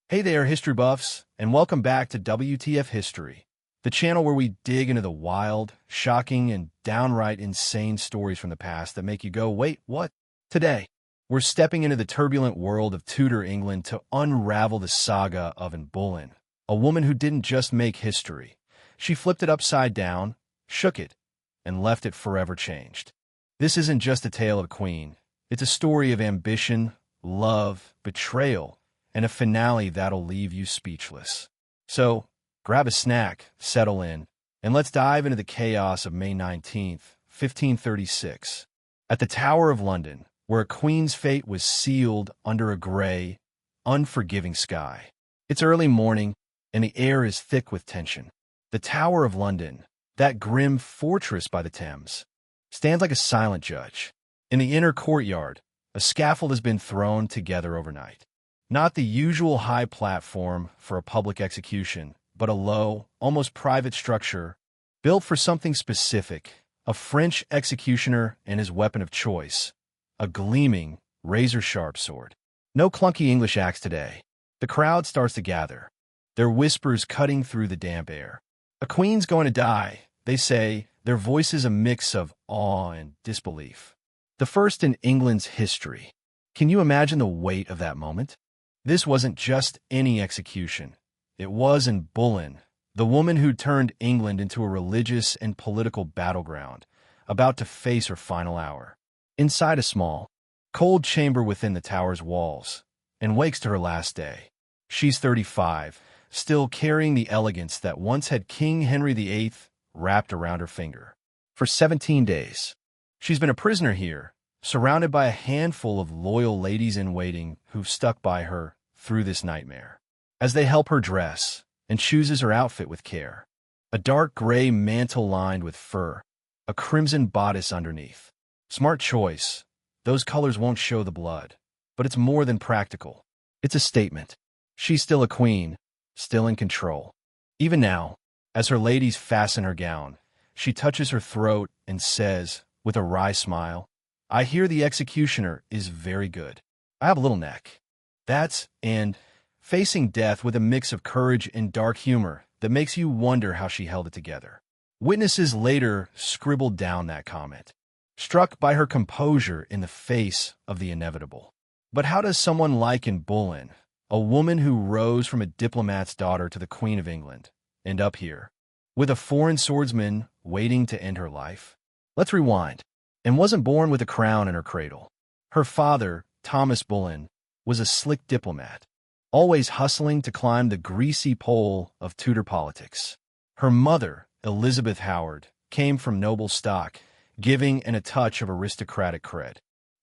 Hey there, history buffs, and welcome back to WTF History, the channel where we dig into the wild, shocking, and downright insane stories from the past that make you go, wait, what? Today, we're stepping into the turbulent world of Tudor England to unravel the saga of Anne Boleyn, a woman who didn't just make history. She flipped it upside down, shook it, and left it forever changed. This isn't just a tale of a queen. It's a story of ambition, love, betrayal, and a finale that'll leave you speechless. So, grab a snack, settle in, and let's dive into the chaos of May 19th, 1536. At the Tower of London, where a queen's fate was sealed under a gray, unforgiving sky. It's early morning, and the air is thick with tension. The Tower of London, that grim fortress by the Thames, stands like a silent judge. In the inner courtyard, a scaffold has been thrown together overnight. Not the usual high platform for a public execution, but a low, almost private structure built for something specific, a French executioner and his weapon of choice, a gleaming, razor-sharp sword. No clunky English axe today. The crowd starts to gather, their whispers cutting through the damp air. A queen's going to die, they say, their voices a mix of awe and disbelief. The first in England's history. Can you imagine the weight of that moment? This wasn't just any execution. It was Anne Boleyn, the woman who turned England into a religious and political battleground, about to face her final hour. Inside a small, cold chamber within the tower's walls, Anne wakes to her last day. She's 35, still carrying the elegance that once had King Henry VIII wrapped around her finger. For 17 days, she's been a prisoner here, surrounded by a handful of loyal ladies-in-waiting who've stuck by her through this nightmare. As they help her dress and chooses her outfit with care, a dark gray mantle lined with fur, a crimson bodice underneath. Smart choice. Those colors won't show the blood, but it's more than practical. It's a statement. She's still a queen, still in control. Even now, as her ladies fasten her gown, she touches her throat and says, with a wry smile, "I hear the executioner is very good. I have a little neck." That's Anne, facing death with a mix of courage and dark humor that makes you wonder how she held it together. Witnesses later scribbled down that comment, struck by her composure in the face of the inevitable. But how does someone like Anne Boleyn, a woman who rose from a diplomat's daughter to the Queen of England, end up here, with a foreign swordsman waiting to end her life? Let's rewind. Anne wasn't born with a crown in her cradle. Her father, Thomas Boleyn, was a slick diplomat, always hustling to climb the greasy pole of Tudor politics. Her mother, Elizabeth Howard, came from noble stock, giving and a touch of aristocratic cred.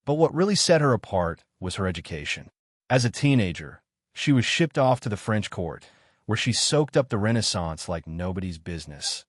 But what really set her apart was her education. As a teenager, she was shipped off to the French court, where she soaked up the Renaissance like nobody's business.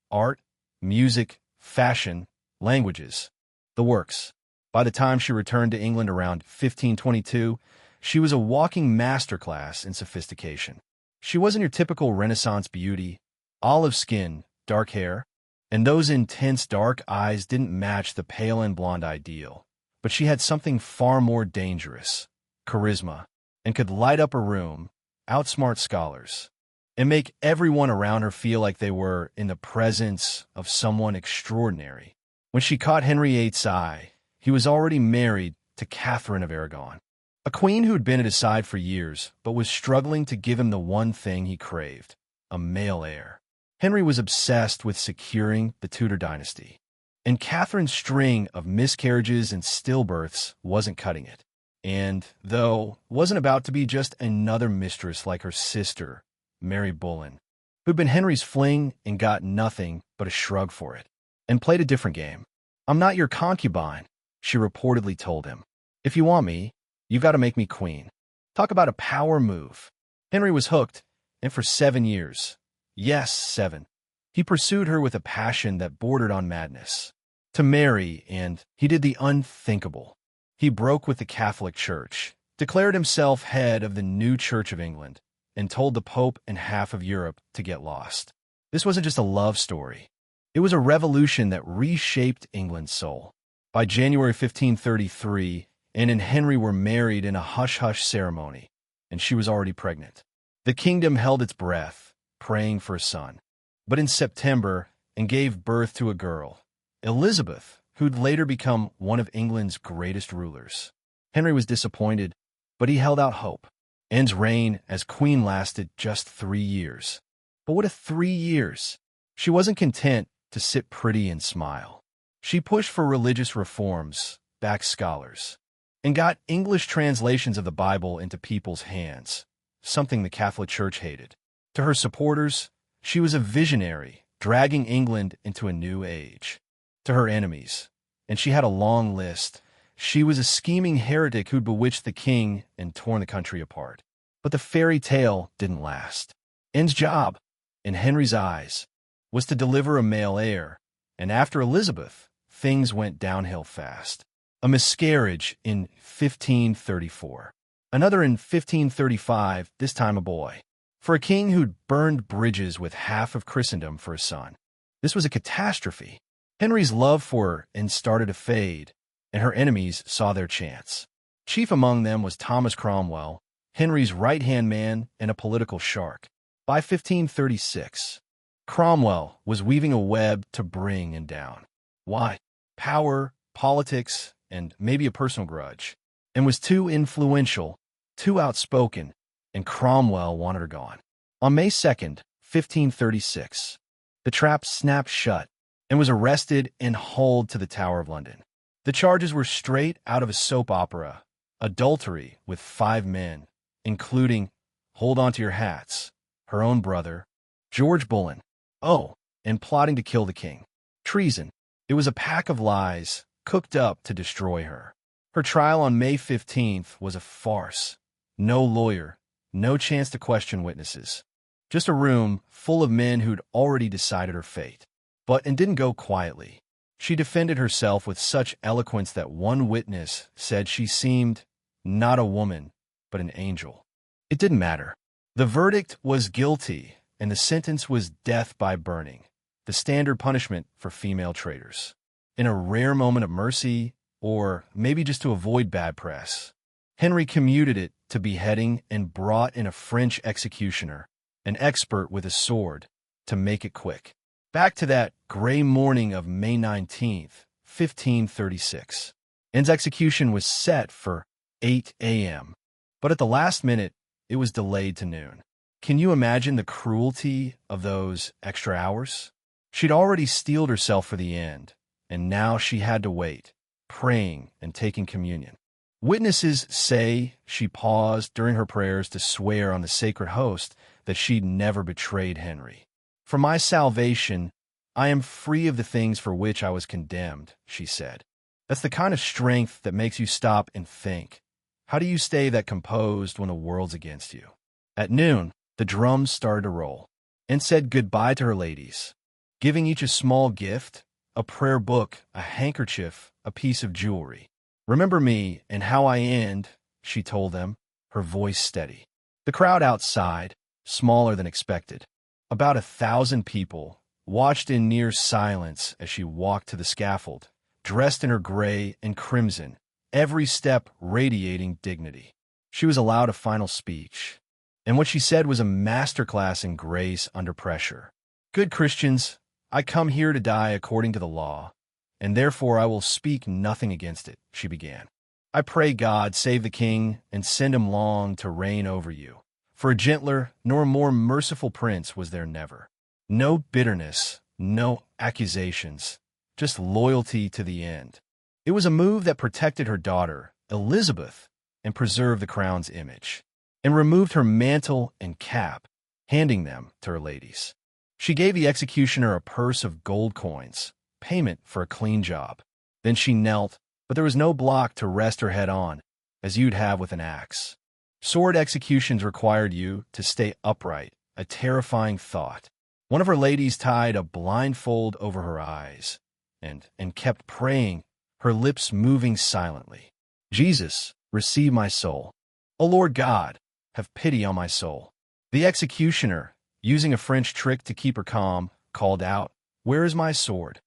Art, music, fashion, languages, the works. By the time she returned to England around 1522, she was a walking masterclass in sophistication. She wasn't your typical Renaissance beauty, olive skin, dark hair, and those intense dark eyes didn't match the pale and blonde ideal. But she had something far more dangerous, charisma, and could light up a room, outsmart scholars, and make everyone around her feel like they were in the presence of someone extraordinary. When she caught Henry VIII's eye, he was already married to Catherine of Aragon, a queen who'd been at his side for years, but was struggling to give him the one thing he craved, a male heir. Henry was obsessed with securing the Tudor dynasty, and Catherine's string of miscarriages and stillbirths wasn't cutting it. And, though, wasn't about to be just another mistress like her sister, Mary Boleyn, who'd been Henry's fling and got nothing but a shrug for it, and played a different game. "I'm not your concubine," she reportedly told him. "If you want me, you've got to make me queen." Talk about a power move. Henry was hooked, and for 7 years, yes, 7, he pursued her with a passion that bordered on madness. To marry, and he did the unthinkable. He broke with the Catholic Church, declared himself head of the new Church of England, and told the Pope and half of Europe to get lost. This wasn't just a love story. It was a revolution that reshaped England's soul. By January 1533, Anne and Henry were married in a hush-hush ceremony, and she was already pregnant. The kingdom held its breath, praying for a son. But in September, and gave birth to a girl, Elizabeth, who'd later become one of England's greatest rulers. Henry was disappointed, but he held out hope. Anne's reign as queen lasted just 3 years. But what if 3 years? She wasn't content to sit pretty and smile. She pushed for religious reforms, backed scholars, and got English translations of the Bible into people's hands, something the Catholic Church hated. To her supporters, she was a visionary, dragging England into a new age. To her enemies, and she had a long list, she was a scheming heretic who'd bewitched the king and torn the country apart. But the fairy tale didn't last. Anne's job, in Henry's eyes, was to deliver a male heir, and after Elizabeth, things went downhill fast. A miscarriage in 1534. Another in 1535, this time a boy. For a king who'd burned bridges with half of Christendom for a son. This was a catastrophe. Henry's love for her started to fade, and her enemies saw their chance. Chief among them was Thomas Cromwell, Henry's right-hand man and a political shark. By 1536, Cromwell was weaving a web to bring him down. Why? Power, politics, and maybe a personal grudge. And was too influential, too outspoken, and Cromwell wanted her gone. On May 2nd, 1536, the trap snapped shut and was arrested and hauled to the Tower of London. The charges were straight out of a soap opera, adultery with 5 men, including, hold on to your hats, her own brother, George Boleyn. Oh, and plotting to kill the king. Treason. It was a pack of lies, cooked up to destroy her. Her trial on May 15th was a farce. No lawyer, no chance to question witnesses. Just a room full of men who'd already decided her fate. But it didn't go quietly. She defended herself with such eloquence that one witness said she seemed not a woman, but an angel. It didn't matter. The verdict was guilty, and the sentence was death by burning, the standard punishment for female traitors. In a rare moment of mercy, or maybe just to avoid bad press, Henry commuted it to beheading and brought in a French executioner, an expert with a sword, to make it quick. Back to that gray morning of May 19th, 1536. Anne's execution was set for 8 a.m., but at the last minute, it was delayed to noon. Can you imagine the cruelty of those extra hours? She'd already steeled herself for the end, and now she had to wait, praying and taking communion. Witnesses say she paused during her prayers to swear on the sacred host that she'd never betrayed Henry. For my salvation, I am free of the things for which I was condemned, she said. That's the kind of strength that makes you stop and think. How do you stay that composed when the world's against you? At noon, the drums started to roll, and said goodbye to her ladies, giving each a small gift, a prayer book, a handkerchief, a piece of jewelry. Remember me and how I end, she told them, her voice steady. The crowd outside, smaller than expected, about 1,000 people, watched in near silence as she walked to the scaffold, dressed in her gray and crimson, every step radiating dignity. She was allowed a final speech, and what she said was a masterclass in grace under pressure. Good Christians, I come here to die according to the law, and therefore I will speak nothing against it, she began. I pray God save the king and send him long to reign over you. For a gentler nor more merciful prince was there never. No bitterness, no accusations, just loyalty to the end. It was a move that protected her daughter, Elizabeth, and preserved the crown's image, and removed her mantle and cap, handing them to her ladies. She gave the executioner a purse of gold coins, payment for a clean job. Then she knelt, but there was no block to rest her head on, as you'd have with an axe. Sword executions required you to stay upright, a terrifying thought. One of her ladies tied a blindfold over her eyes, and kept praying, her lips moving silently. Jesus, receive my soul. O Lord God, have pity on my soul. The executioner, using a French trick to keep her calm, called out, Where is my sword?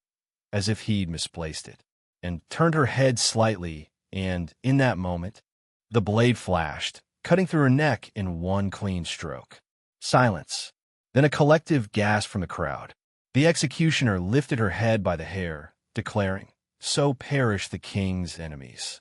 As if he'd misplaced it, and turned her head slightly, and, in that moment, the blade flashed, cutting through her neck in one clean stroke. Silence. Then a collective gasp from the crowd. The executioner lifted her head by the hair, declaring, "So perish the king's enemies."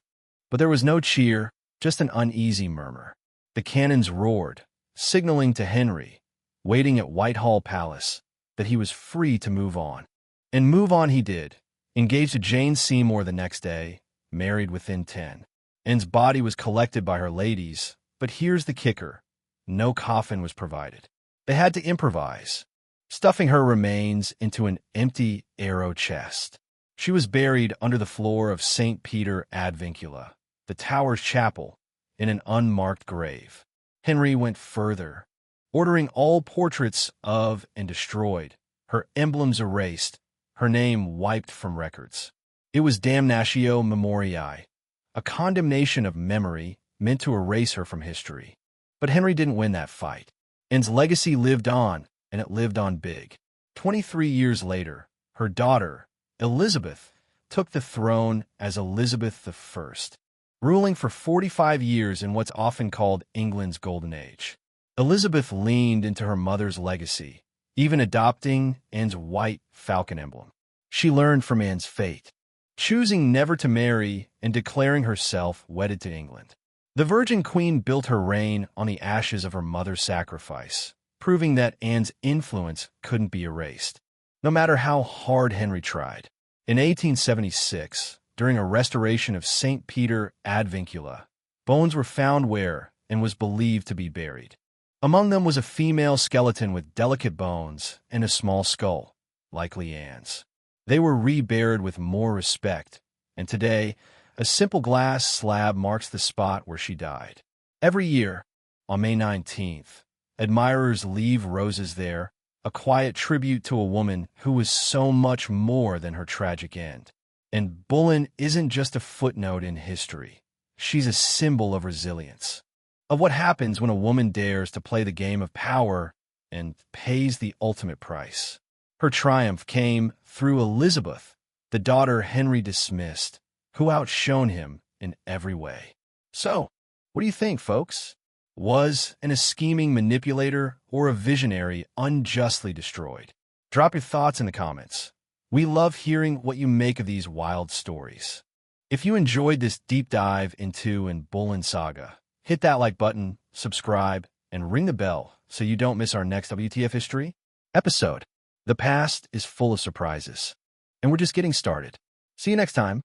But there was no cheer, just an uneasy murmur. The cannons roared, signaling to Henry, waiting at Whitehall Palace, that he was free to move on. And move on he did, engaged to Jane Seymour the next day, married within 10. Anne's body was collected by her ladies, but here's the kicker. No coffin was provided. They had to improvise, stuffing her remains into an empty arrow chest. She was buried under the floor of St. Peter ad Vincula, the Tower's chapel, in an unmarked grave. Henry went further, ordering all portraits of and destroyed, her emblems erased, her name wiped from records. It was damnatio memoriae, a condemnation of memory meant to erase her from history. But Henry didn't win that fight. Anne's legacy lived on, and it lived on big. 23 years later, her daughter, Elizabeth, took the throne as Elizabeth I, ruling for 45 years in what's often called England's Golden Age. Elizabeth leaned into her mother's legacy, even adopting Anne's white falcon emblem. She learned from Anne's fate, choosing never to marry and declaring herself wedded to England. The Virgin Queen built her reign on the ashes of her mother's sacrifice, proving that Anne's influence couldn't be erased, no matter how hard Henry tried. In 1876, during a restoration of St. Peter ad Vincula, bones were found where Anne was believed to be buried. Among them was a female skeleton with delicate bones and a small skull, likely Anne's. They were reburied with more respect, and today, a simple glass slab marks the spot where she died. Every year, on May 19th, admirers leave roses there, a quiet tribute to a woman who was so much more than her tragic end. And Boleyn isn't just a footnote in history. She's a symbol of resilience, of what happens when a woman dares to play the game of power and pays the ultimate price. Her triumph came through Elizabeth, the daughter Henry dismissed, who outshone him in every way. So, what do you think, folks? Was Anne a scheming manipulator or a visionary unjustly destroyed? Drop your thoughts in the comments. We love hearing what you make of these wild stories. If you enjoyed this deep dive into Anne Boleyn saga, hit that like button, subscribe, and ring the bell so you don't miss our next WTF History episode. The past is full of surprises, and we're just getting started. See you next time.